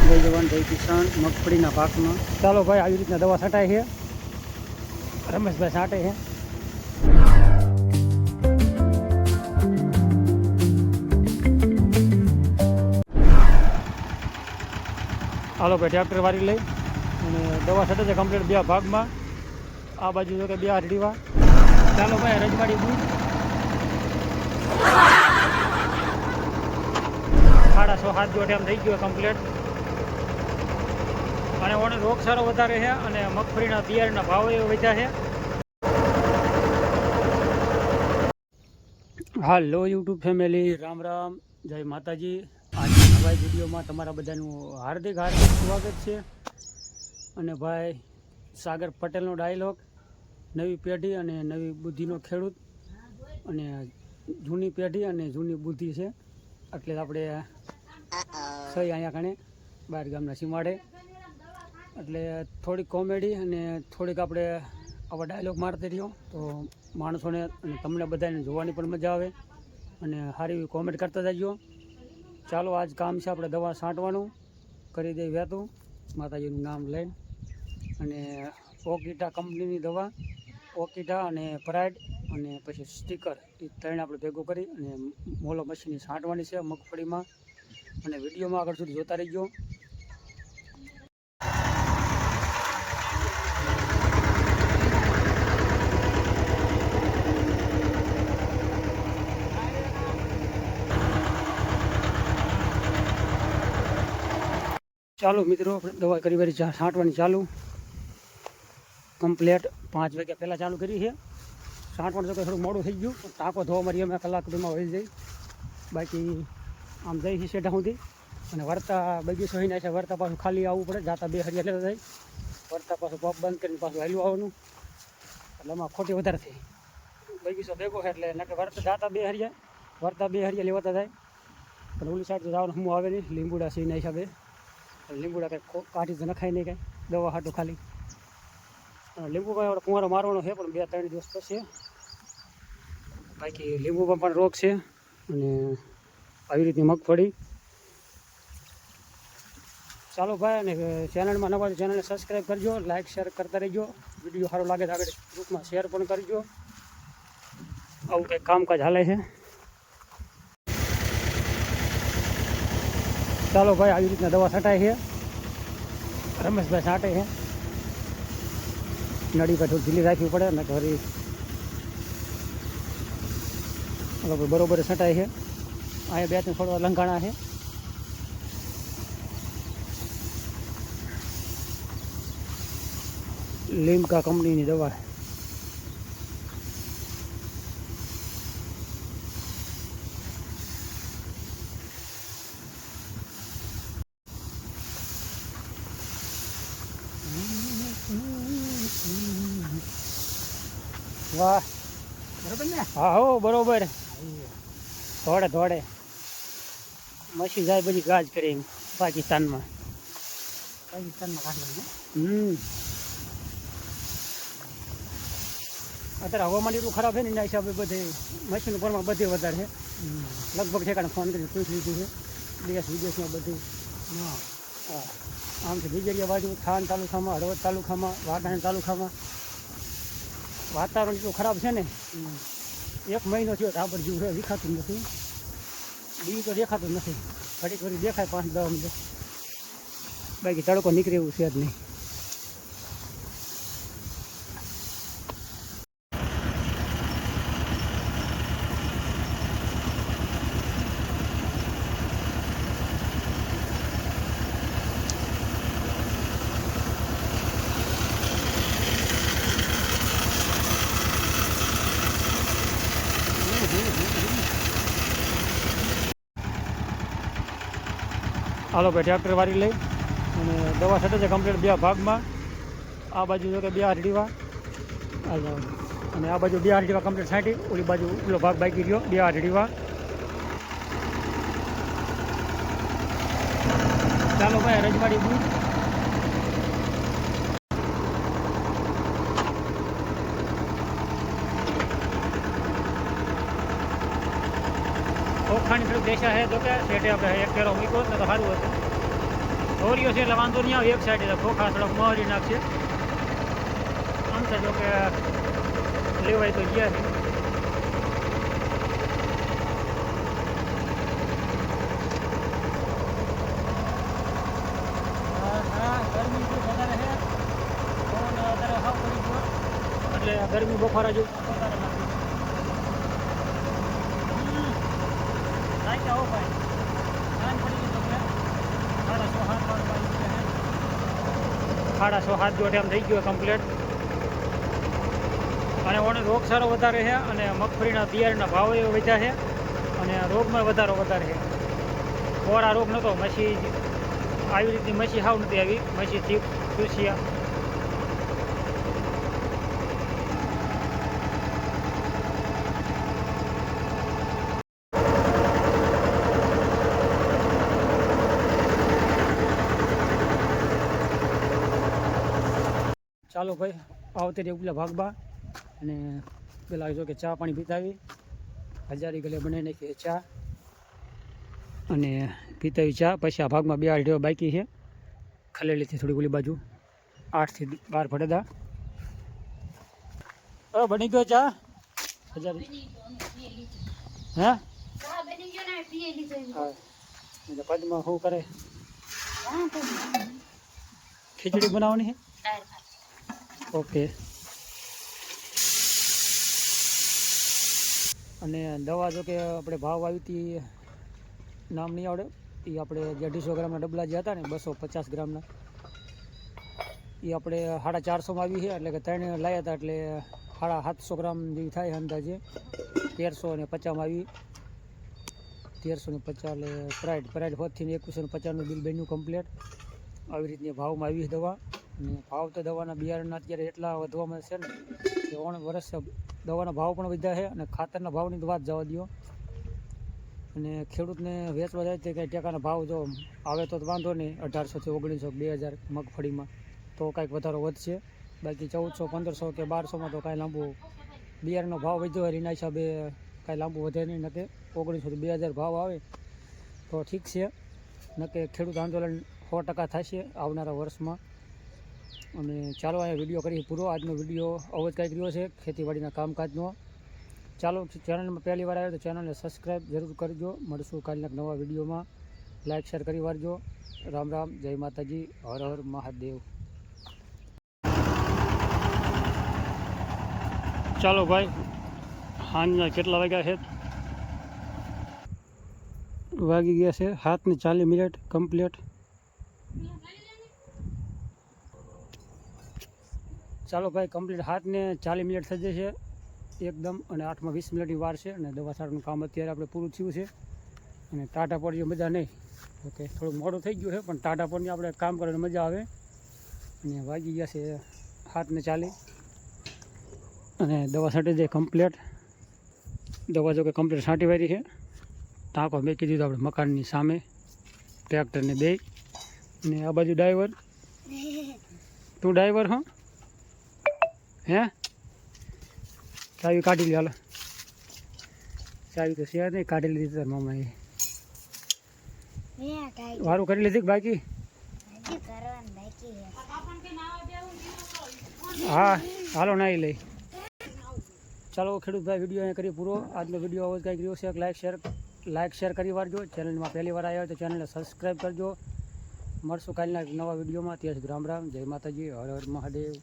જય જવાન જય કિસાન મગફળીના પાકમાં ચાલો ભાઈ આવી રીતના દવા છટાય છે. રમેશભાઈ છાંટે છે. હાલો ભાઈ ટ્રેક્ટર વાળી લઈ અને દવા છટે છે કમ્પ્લીટ 2 ભાગમાં. આ બાજુ જો કે 2 હરડીવા. ચાલો ભાઈ રજવાડી દૂધ 6.5-7 જોડે એમ થઈ ગયો કમ્પ્લીટ. અને ઓને રોગ સારો વધારે છે અને મગફળીના બિયારણના ભાવ એ વધ્યા છે. હાલો યુટ્યુબ ફેમિલી, રામ રામ, જય માતાજી. આજના નવા વિડીયોમાં તમારા બધાનું હાર્દિક સ્વાગત છે. અને ભાઈ સાગર પટેલનો ડાયલોગ, નવી પેઢી અને નવી બુદ્ધિનો ખેડૂત અને જૂની પેઢી અને જૂની બુદ્ધિ છે. એટલે આપણે સહી અહીંયા કણે બહાર ગામના સીમાડે એટલે થોડીક કોમેડી અને થોડીક આપણે આવા ડાયલોગ મારતી રહ્યો તો માણસોને અને તમને બધાને જોવાની પણ મજા આવે અને સારી એવી કોમેન્ટ કરતા જજો. ચાલો આજ કામ છે આપણે દવા છાંટવાનું, કરી દઈ વહેતું માતાજીનું નામ લઈને. અને ઓકીટા કંપનીની દવા, ઓકીટા અને પ્રાઇડ અને પછી સ્ટીકર, એ ત્રણ આપણે ભેગું કરી અને મોલો મશીનની છાંટવાની છે મગફળીમાં. અને વિડીયોમાં આગળ સુધી જોતા રહીજો. ચાલો મિત્રો, દવા કરી વારી છાંટવાની ચાલુ કમ્પ્લેટ 5 વાગ્યા પહેલાં ચાલુ કરી છે. છાંટવાનું તો થોડું મોડું થઈ ગયું, ટાંકો ધોવા મારી અમે કલાક સુધીમાં વહી જાય. બાકી આમ જઈ છે શેઢા સુધી અને વરતા બગીચો હોઈને છે. વરતા પાછું ખાલી આવવું પડે, જાતા 2 હરિયા લેતા જાય. વરતા પાછું પંપ બંધ કરીને પાછું હાલ્યું આવવાનું, એટલે એમાં ખોટી વધારે થઈ. બગીચો ભેગો છે એટલે નકે વરતા જાતા 2 હરિયા, વરતા 2 હરિયા લેવાતા જાય. પણ ઓલી સાઈડ તો જવાનું હું આવે નહીં, લીંબુડા સીના હિસાબે. લીંબુડા કંઈ કાઢી તો નખાય નહીં, કાંઈ દવા હાટું ખાલી. લીંબુ પણ આપણે કુંવારો મારવાનો છે પણ 2-3 દિવસ પછી. બાકી લીંબુમાં પણ રોગ છે. અને આવી રીતની મગફળી. ચાલો ભાઈ, અને ચેનલમાં નવા હોય ચેનલને સબસ્ક્રાઈબ કરજો, લાઇક શેર કરતા રહેજો. વિડીયો સારો લાગે તો આગળ ગ્રુપમાં શેર પણ કરજો. આવું કંઈક કામકાજ હાલે છે. ચાલો ભાઈ આવી રીતના દવા છટાય છે. રમેશભાઈ છાંટે છે. નળી પર થોડી ઢીલી રાખવી પડે ને ઘરી બરોબર છટાય છે. અહીંયા 2-3 થોડા લંઘાણા છે. લીમકા કંપનીની દવા. વાહ, બરોબર ને? હા હો બરોબર. ધોડે મશીન જાય બધી ગાજ કરે એમ પાકિસ્તાનમાં કાઢવાનું. અત્યારે હવામાન એટલું ખરાબ છે ને એના હિસાબે બધે મશીનનું પ્રમાણ બધે વધારે છે. લગભગ ઠેકાણે ફોન કરીને પૂછી લીધું છે દેશ વિદેશમાં બધું. હા, આમ છે બીજેરિયા બાજુ, થાન તાલુકામાં, હળવદ તાલુકામાં, વાઘાણી તાલુકામાં વાતાવરણ એટલું ખરાબ છે ને. 1 મહિનો થયો ધાબડ જેવું છે, દેખાતું નથી. બીજું તો દેખાતું નથી. ઘડીક ઘડી દેખાય 5-10 મિનિટ, બાકી તડકો નીકળે એવું છે જ નહીં. હાલો ભાઈ ટ્રેક્ટર વાળી લઈ અને દવા છટે છે કમ્પ્લીટ 2 ભાગમાં. આ બાજુ જો કે 2 હરડીવા અને આ બાજુ 2 હરડીવા કમ્પ્લીટ છાંટી. ઓલી બાજુ ઓલો ભાગ બાકી રહ્યો 2 હરડીવા. ચાલો ભાઈ રજવાડી દૂધ ઓખાણી થોડીક દેશા છે, જો કે શેઠે આપણે 1 કેરો મૂક્યો તો સારું હતું. ધોરીઓ છે એટલે વાંધો નહીં આવે, એક સાઈડ ખોખા થોડોક મહરી નાખશે. આમ તો જો કે લેવાય તો ગયા છે. એટલે ગરમી બફારા જેવું વધારે લાગે. આવો ભાઈ કાન પડી ગયું તમને 6:30 જો ટાઈમ થઈ ગયો કમ્પ્લીટ. અને ઓને રોગ સારો વધારે છે અને મગફળીના બિયારણના ભાવ એ વધ્યા છે અને રોગમાં વધારે છે. કોરા રોગ નહોતો, મસી આવી રીતની મસી હાવ નથી આવી, મસીથી ચૂસિયા. ચાલો ભાઈ આવતે રે ઉપલા ભાગમાં. અને પેલા જો કે ચા પાણી પીતાવી, હજારી ગલે બનાવી નાખીએ ચા અને પીતાવી ચા. પછી આ ભાગમાં 2 અઢીઓ બાકી છે, ખલેલીથી થોડી ઓલી બાજુ 8 થી 12 ભડેદા. હવે બની ગયો ચા હજારી? હે પદમાં શું કરે? ખીચડી બનાવવાની છે. ઓકે. અને દવા જો કે આપણે ભાવ આવી હતી, નામ નહીં આવડે, એ આપણે જે 250 ગ્રામના ડબલા જે હતા ને 250 ગ્રામના, એ આપણે 450માં આવી છે. એટલે કે 3 લાવ્યા હતા એટલે 750 ગ્રામ જેવી થાય અંદાજે. 1350માં આવી, 1350 એટલે પ્રાઇડ હોતથી 2150નું બિલ બન્યું કમ્પ્લીટ. આવી રીતની ભાવમાં આવી દવા. અને ભાવ તો દવાના બિયારણના અત્યારે એટલા વધવામાં છે ને કે 9 વર્ષ દવાના ભાવ પણ વધ્યા છે અને ખાતરના ભાવની તો વાત જવા દો. અને ખેડૂતને વેચવા જાય તે કંઈ ટેકાના ભાવ જો આવે તો વાંધો નહીં, 1800 થી 1900 2000 મગફળીમાં તો કાંઈક વધારો વધશે. બાકી 1400 1500 કે 1200માં તો કાંઈ લાંબુ બિયારણનો ભાવ વધ્યો હોય એના હિસાબે કાંઈ લાંબુ વધે નહીં. નકે 1900 થી 2000 ભાવ આવે તો ઠીક છે, નકે ખેડૂત આંદોલન 100% થશે આવનારા વર્ષમાં. અને ચાલો અહીંયા વિડીયો કરી પૂરો. આજનો વિડીયો અવજ કાંઈક રહ્યો છે ખેતીવાડીના કામકાજનો. ચાલો, ચેનલમાં પહેલી વાર આવ્યો તો ચેનલને સબસ્ક્રાઈબ જરૂર કરજો. મળશું કાલના નવા વિડીયોમાં. લાઇક શેર કરી વારજો. રામ રામ, જય માતાજી, હર હર મહાદેવ. ચાલો ભાઈ, સાંજના કેટલા વાગ્યા છે? વાગી ગયા છે 7:40 કમ્પ્લીટ. ચાલો ભાઈ, કમ્પ્લીટ 7:40 થઈ જશે એકદમ. અને 8માં 20 મિનિટની વાર છે. અને દવા છાંટવાનું કામ અત્યારે આપણે પૂરું થયું છે. અને ટાટા પડીએ મજા નહીં. ઓકે, થોડુંક મોડું થઈ ગયું છે પણ ટાટા પડીને આપણે કામ કરવાની મજા આવે. અને વાગી ગયા છે 7:40 અને દવા છાંટી જાય કમ્પ્લીટ. દવા જો કે કમ્પ્લીટ છાંટી વારી છે. ટાંકો મેકી દીધો આપણે મકાનની સામે, ટ્રેક્ટરને દઈ. અને આ બાજુ ડ્રાઈવર, તું ડ્રાઈવર હો? હે, ચાવી કાઢી લે. હાલો, ચાવી તો છે નહીં, કાઢી લીધી તાર મામાએ. વારું કરી લીધી બાકી? હા હાલો, નાઈ લઈ. ચાલો ખેડૂતભાઈ, વિડીયો અહીંયા કરી પૂરો. આજનો વિડીયો આવો જ કાંઈક રહ્યો છે. લાઇક શેર કરી વારજો. ચેનલમાં પહેલી વાર આવ્યા હોય તો ચેનલને સબસ્ક્રાઈબ કરજો. મળશું કાલના નવા વિડીયોમાં. ત્યાં સુધી રામ રામ, જય માતાજી, હર હર મહાદેવ.